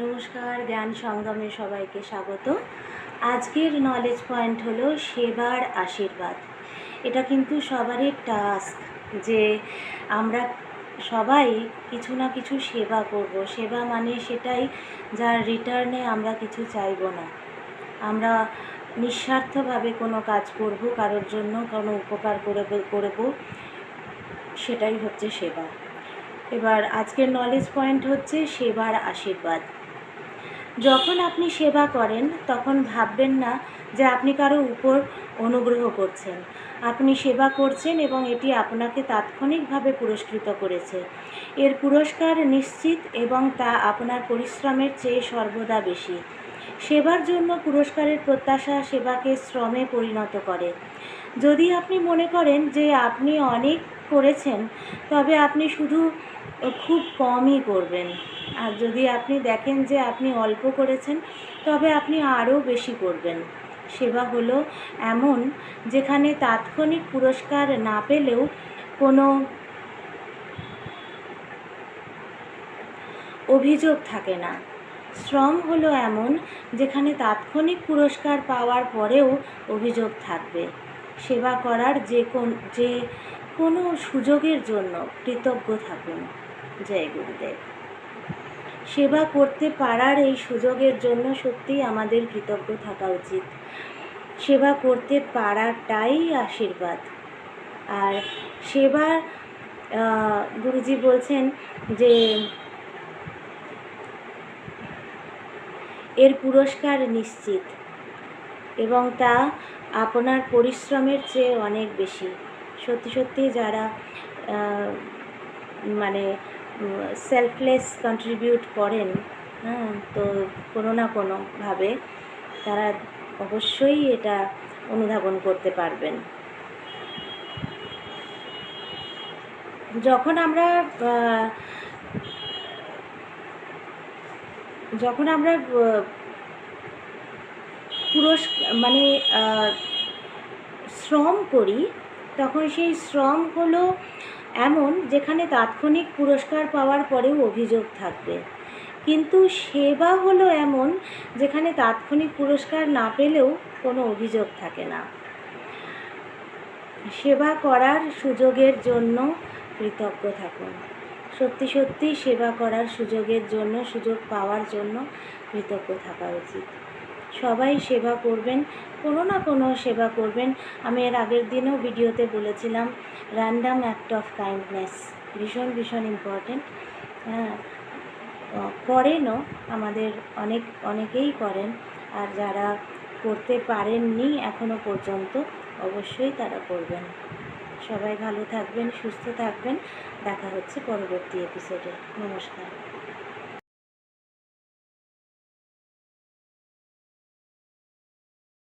নমস্কার, জ্ঞান সঙ্গমে সবাইকে স্বাগত। আজকের নলেজ পয়েন্ট হলো সেবার আশীর্বাদ। এটা কিন্তু সবারই টাস্ক যে আমরা সবাই কিছু না কিছু সেবা করব। সেবা মানে সেটাই যার রিটার্নে আমরা কিছু চাইব না। আমরা নিঃস্বার্থভাবে কোনো কাজ করব, কারোর জন্য কোনো উপকার করব, সেটাই হচ্ছে সেবা। এবার আজকের নলেজ পয়েন্ট হচ্ছে সেবার আশীর্বাদ। যখন আপনি সেবা করেন তখন ভাববেন না যে আপনি কারো উপর অনুগ্রহ করছেন। আপনি সেবা করছেন এবং এটি আপনাকে তাৎক্ষণিকভাবে পুরস্কৃত করেছে। এর পুরস্কার নিশ্চিত এবং তা আপনার পরিশ্রমের চেয়ে সর্বদা বেশি। সেবার জন্য পুরস্কারের প্রত্যাশা সেবাকে শ্রমে পরিণত করে। যদি আপনি মনে করেন যে আপনি অনেক করেছেন, তবে আপনি শুধু খুব কমই করবেন। আর যদি আপনি দেখেন যে আপনি অল্প করেছেন, তবে আপনি আরও বেশি করবেন। সেবা হলো এমন যেখানে তাৎক্ষণিক পুরস্কার না পেলেও কোনো অভিযোগ থাকে না। শ্রম হলো এমন যেখানে তাৎক্ষণিক পুরস্কার পাওয়ার পরেও অভিযোগ থাকবে। সেবা করার যে কোনো সুযোগের জন্য কৃতজ্ঞ থাকুন। জয় গুরুদেব। সেবা করতে পারার এই সুযোগের জন্য সত্যিই আমাদের কৃতজ্ঞ থাকা উচিত। সেবা করতে পারাটাই আশীর্বাদ। আর সেবা গুরুজি বলছেন যে এর পুরস্কার নিশ্চিত এবং তা আপনার পরিশ্রমের চেয়ে অনেক বেশি। সত্যি সত্যি যারা মানে সেলফলেস কন্ট্রিবিউট করেন, তো কোনো না কোনোভাবে তারা অবশ্যই এটা অনুধাবন করতে পারবেন। যখন আমরা শ্রম করি, তখন সেই শ্রম হলো এমন যেখানে তাৎক্ষণিক পুরস্কার পাওয়ার পরেও অভিযোগ থাকবে। কিন্তু সেবা হলো এমন যেখানে তাৎক্ষণিক পুরস্কার না পেলেও কোনো অভিযোগ থাকে না। সেবা করার সুযোগের জন্য কৃতজ্ঞ থাকুন। সত্যি সত্যি সেবা করার সুযোগ পাওয়ার জন্য কৃতজ্ঞ থাকা উচিত। সবাই সেবা করবেন, কোনো না কোনো সেবা করবেন। আমি এর আগের দিনও ভিডিওতে বলেছিলাম, র্যান্ডাম অ্যাক্ট অফ কাইন্ডনেস ভীষণ ভীষণ ইম্পর্টেন্ট। করেনও, আমাদের অনেকেই করেন। আর যারা করতে পারেননি এখনও পর্যন্ত, অবশ্যই তারা করবেন। সবাই ভালো থাকবেন, সুস্থ থাকবেন। দেখা হচ্ছে পরবর্তী এপিসোডে। নমস্কার।